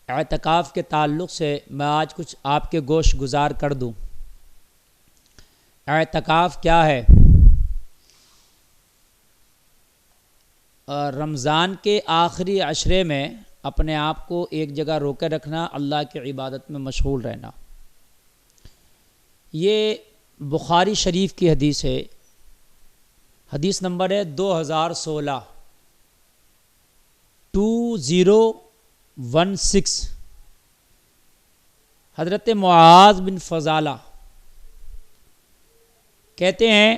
اعتکاف کے تعلق سے میں آج کچھ آپ کے گوش گزار کر دوں۔ اعتکاف کیا ہے؟ رمضان کے آخری عشرے میں اپنے آپ کو ایک جگہ روکے رکھنا، اللہ کی عبادت میں مشغول رہنا۔ یہ بخاری شریف کی حدیث ہے، حدیث نمبر ہے 2016 2016۔ حضرت معاذ بن فضالہ کہتے ہیں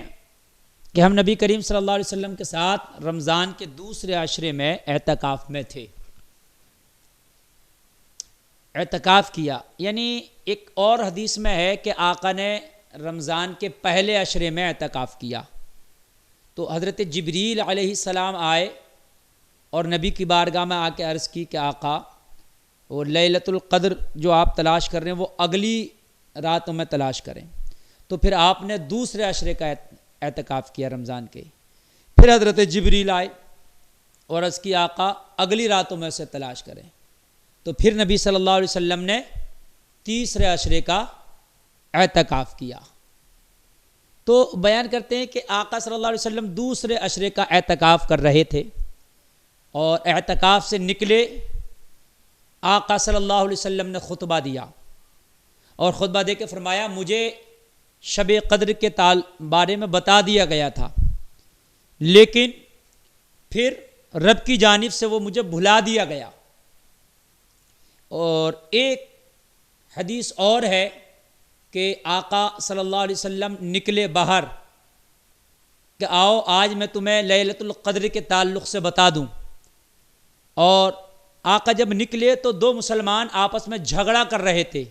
کہ ہم نبی کریم صلی اللہ علیہ وسلم کے ساتھ رمضان کے دوسرے عشرے میں اعتکاف میں تھے۔ اعتکاف کیا، یعنی ایک اور حدیث میں ہے کہ آقا نے رمضان کے پہلے عشرے میں اعتکاف کیا۔ تو حضرت جبریل علیہ السلام آئے اور نبی کی بارگاہ میں آ کے عرض کی کہ آقا، وہ لیلۃ القدر جو آپ تلاش کر رہے ہیں وہ اگلی راتوں میں تلاش کریں۔ تو پھر آپ نے دوسرے عشرے کا اعتکاف کیا رمضان کے۔ پھر حضرت جبریل آئے اور عرض کی آقا اگلی راتوں میں اسے تلاش کریں۔ تو پھر نبی صلی اللہ علیہ وسلم نے تیسرے عشرے کا اعتکاف کیا۔ تو بیان کرتے ہیں کہ آقا صلی اللہ علیہ وسلم دوسرے عشرے کا اعتکاف کر رہے تھے اور اعتکاف سے نکلے، آقا صلی اللہ علیہ وسلم نے خطبہ دیا اور خطبہ دے کے فرمایا مجھے شب قدر کے بارے میں بتا دیا گیا تھا، لیکن پھر رب کی جانب سے وہ مجھے بھلا دیا گیا۔ اور ایک حدیث اور ہے کہ آقا صلی اللہ علیہ وسلم نکلے باہر کہ آؤ آج میں تمہیں لیلۃ القدر کے تعلق سے بتا دوں۔ اور آقا جب نکلے تو دو مسلمان آپس میں جھگڑا کر رہے تھے،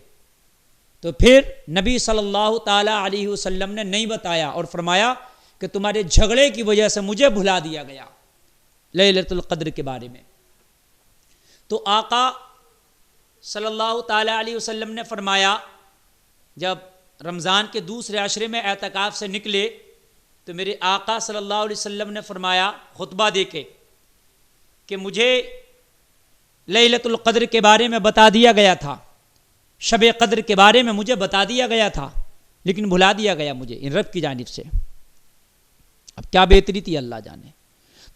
تو پھر نبی صلی اللہ تعالیٰ علیہ وسلم نے نہیں بتایا اور فرمایا کہ تمہارے جھگڑے کی وجہ سے مجھے بھلا دیا گیا لیلۃ القدر کے بارے میں۔ تو آقا صلی اللہ تعالیٰ علیہ وسلم نے فرمایا، جب رمضان کے دوسرے عشرے میں اعتکاف سے نکلے تو میرے آقا صلی اللہ علیہ وسلم نے فرمایا خطبہ دے کے کہ مجھے لیلۃ القدر کے بارے میں بتا دیا گیا تھا، شب قدر کے بارے میں مجھے بتا دیا گیا تھا، لیکن بھلا دیا گیا مجھے ان رب کی جانب سے۔ اب کیا بہتری تھی اللہ جانے۔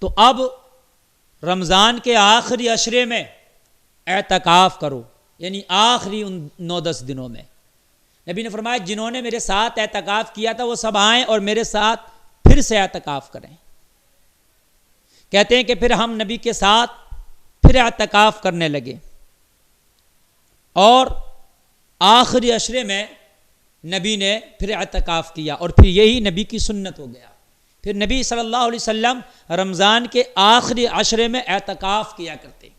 تو اب رمضان کے آخری عشرے میں اعتکاف کرو، یعنی آخری ان 9-10 دنوں میں۔ نبی نے فرمایا جنہوں نے میرے ساتھ اعتکاف کیا تھا وہ سب آئیں اور میرے ساتھ پھر سے اعتکاف کریں۔ کہتے ہیں کہ پھر ہم نبی کے ساتھ پھر اعتکاف کرنے لگے اور آخری عشرے میں نبی نے پھر اعتکاف کیا، اور پھر یہی نبی کی سنت ہو گیا۔ پھر نبی صلی اللہ علیہ وسلم رمضان کے آخری عشرے میں اعتکاف کیا کرتے،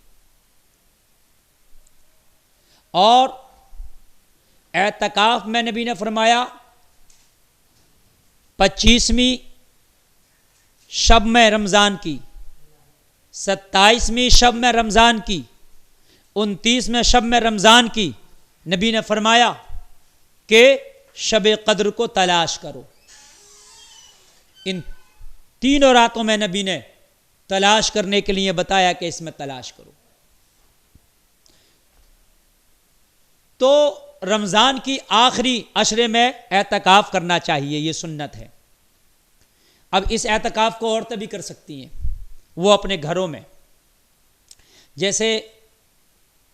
اور اعتکاف میں نبی نے فرمایا 25ویں شب میں رمضان کی، 27ویں شب میں رمضان کی، 29ویں شب میں رمضان کی، نبی نے فرمایا کہ شب قدر کو تلاش کرو۔ ان تینوں راتوں میں نبی نے تلاش کرنے کے لیے بتایا کہ اس میں تلاش کرو۔ تو رمضان کی آخری عشرے میں اعتکاف کرنا چاہیے، یہ سنت ہے۔ اب اس اعتکاف کو عورتیں بھی کر سکتی ہیں، وہ اپنے گھروں میں، جیسے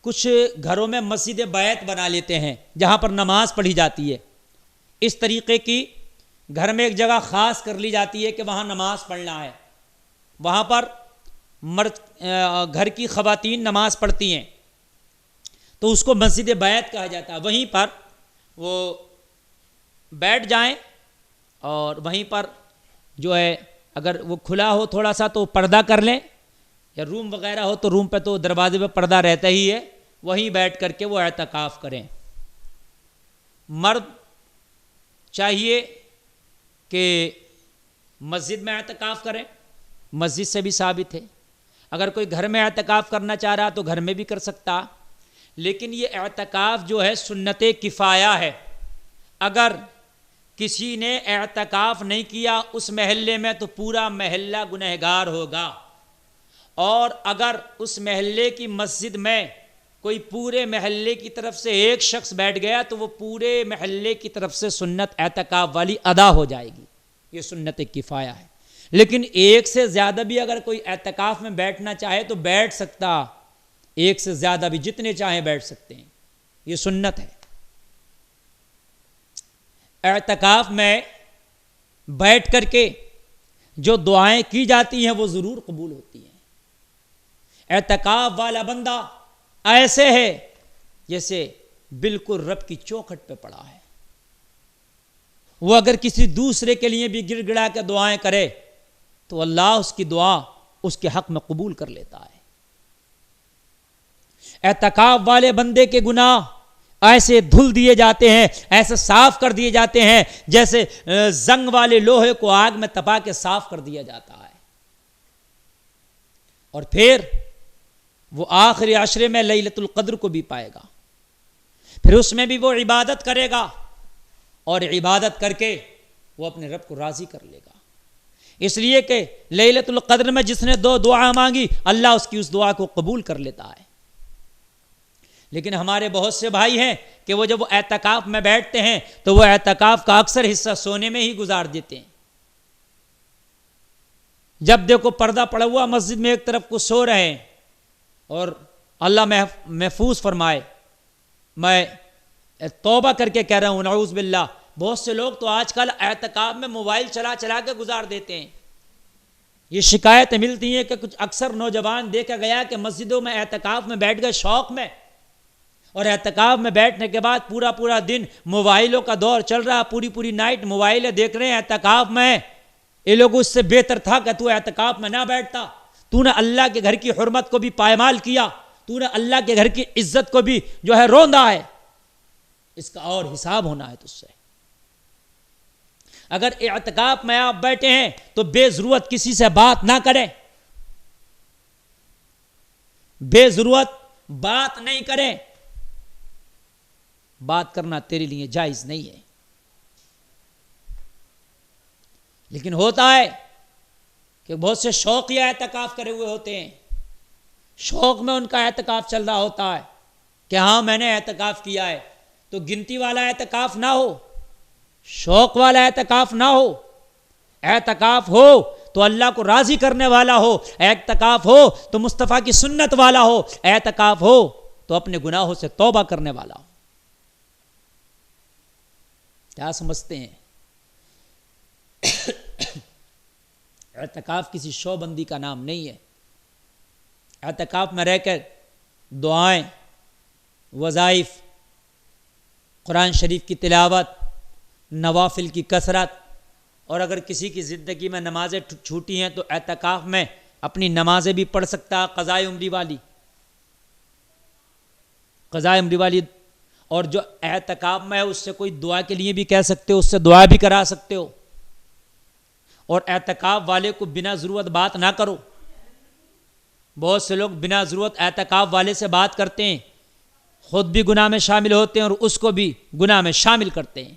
کچھ گھروں میں مسجد بیت بنا لیتے ہیں جہاں پر نماز پڑھی جاتی ہے، اس طریقے کی گھر میں ایک جگہ خاص کر لی جاتی ہے کہ وہاں نماز پڑھنا ہے، وہاں پر مرد گھر کی خواتین نماز پڑھتی ہیں، تو اس کو مسجد بیت کہا جاتا ہے۔ وہیں پر وہ بیٹھ جائیں اور وہیں پر جو ہے اگر وہ کھلا ہو تھوڑا سا تو پردہ کر لیں، یا روم وغیرہ ہو تو روم پہ تو دروازے پہ پردہ رہتا ہی ہے، وہیں بیٹھ کر کے وہ اعتکاف کریں۔ مرد چاہیے کہ مسجد میں اعتکاف کریں، مسجد سے بھی ثابت ہے۔ اگر کوئی گھر میں اعتکاف کرنا چاہ رہا تو گھر میں بھی کر سکتا، لیکن یہ اعتکاف جو ہے سنت کفایہ ہے۔ اگر کسی نے اعتکاف نہیں کیا اس محلے میں تو پورا محلہ گنہگار ہوگا، اور اگر اس محلے کی مسجد میں کوئی پورے محلے کی طرف سے ایک شخص بیٹھ گیا تو وہ پورے محلے کی طرف سے سنت اعتکاف والی ادا ہو جائے گی، یہ سنت کفایہ ہے۔ لیکن ایک سے زیادہ بھی اگر کوئی اعتکاف میں بیٹھنا چاہے تو بیٹھ سکتا، ایک سے زیادہ بھی جتنے چاہیں بیٹھ سکتے ہیں، یہ سنت ہے۔ اعتکاف میں بیٹھ کر کے جو دعائیں کی جاتی ہیں وہ ضرور قبول ہوتی ہیں۔ اعتکاف والا بندہ ایسے ہے جیسے بالکل رب کی چوکھٹ پہ پڑا ہے، وہ اگر کسی دوسرے کے لیے بھی گڑ گڑا کے دعائیں کرے تو اللہ اس کی دعا اس کے حق میں قبول کر لیتا ہے۔ اعتکاف والے بندے کے گناہ ایسے دھل دیے جاتے ہیں، ایسے صاف کر دیے جاتے ہیں جیسے زنگ والے لوہے کو آگ میں تپا کے صاف کر دیا جاتا ہے۔ اور پھر وہ آخری عشرے میں لیلۃ القدر کو بھی پائے گا، پھر اس میں بھی وہ عبادت کرے گا اور عبادت کر کے وہ اپنے رب کو راضی کر لے گا۔ اس لیے کہ لیلۃ القدر میں جس نے 2 دعا مانگی اللہ اس کی اس دعا کو قبول کر لیتا ہے۔ لیکن ہمارے بہت سے بھائی ہیں کہ وہ جب وہ اعتکاف میں بیٹھتے ہیں تو وہ اعتکاف کا اکثر حصہ سونے میں ہی گزار دیتے ہیں۔ جب دیکھو پردہ پڑا ہوا مسجد میں ایک طرف کو سو رہے ہیں، اور اللہ محفوظ فرمائے، میں توبہ کر کے کہہ رہا ہوں نعوذ باللہ، بہت سے لوگ تو آج کل اعتکاف میں موبائل چلا چلا کے گزار دیتے ہیں۔ یہ شکایتیں ملتی ہیں کہ کچھ اکثر نوجوان دیکھا گیا کہ مسجدوں میں اعتکاف میں بیٹھ گئے شوق میں، اور اعتکاف میں بیٹھنے کے بعد پورا دن موبائلوں کا دور چل رہا، پوری نائٹ موبائلیں دیکھ رہے ہیں اعتکاف میں۔ یہ لوگ اس سے بہتر تھا کہ تو اعتکاف میں نہ بیٹھتا، تو نے اللہ کے گھر کی حرمت کو بھی پائمال کیا، تو نے اللہ کے گھر کی عزت کو بھی جو ہے روندا ہے، اس کا اور حساب ہونا ہے تجھ سے۔ اگر اعتکاف میں آپ بیٹھے ہیں تو بے ضرورت کسی سے بات نہ کریں، بے ضرورت بات نہیں کریں، بات کرنا تیرے لیے جائز نہیں ہے۔ لیکن ہوتا ہے کہ بہت سے شوقیہ اعتکاف کرے ہوئے ہوتے ہیں، شوق میں ان کا اعتکاف چل رہا ہوتا ہے کہ ہاں میں نے اعتکاف کیا ہے، تو گنتی والا اعتکاف نہ ہو، شوق والا اعتکاف نہ ہو۔ اعتکاف ہو تو اللہ کو راضی کرنے والا ہو، اعتکاف ہو تو مصطفیٰ کی سنت والا ہو، اعتکاف ہو تو اپنے گناہوں سے توبہ کرنے والا ہو۔ کیا سمجھتے ہیں؟ اعتکاف کسی شوبندی کا نام نہیں ہے۔ اعتکاف میں رہ کر دعائیں، وظائف، قرآن شریف کی تلاوت، نوافل کی کثرت، اور اگر کسی کی زندگی میں نمازیں چھوٹی ہیں تو اعتکاف میں اپنی نمازیں بھی پڑھ سکتا ہے، قضائے عمری والی، اور جو اعتکاف میں ہے اس سے کوئی دعا کے لیے بھی کہہ سکتے ہو، اس سے دعا بھی کرا سکتے ہو۔ اور اعتکاف والے کو بنا ضرورت بات نہ کرو، بہت سے لوگ بنا ضرورت اعتکاف والے سے بات کرتے ہیں، خود بھی گناہ میں شامل ہوتے ہیں اور اس کو بھی گناہ میں شامل کرتے ہیں۔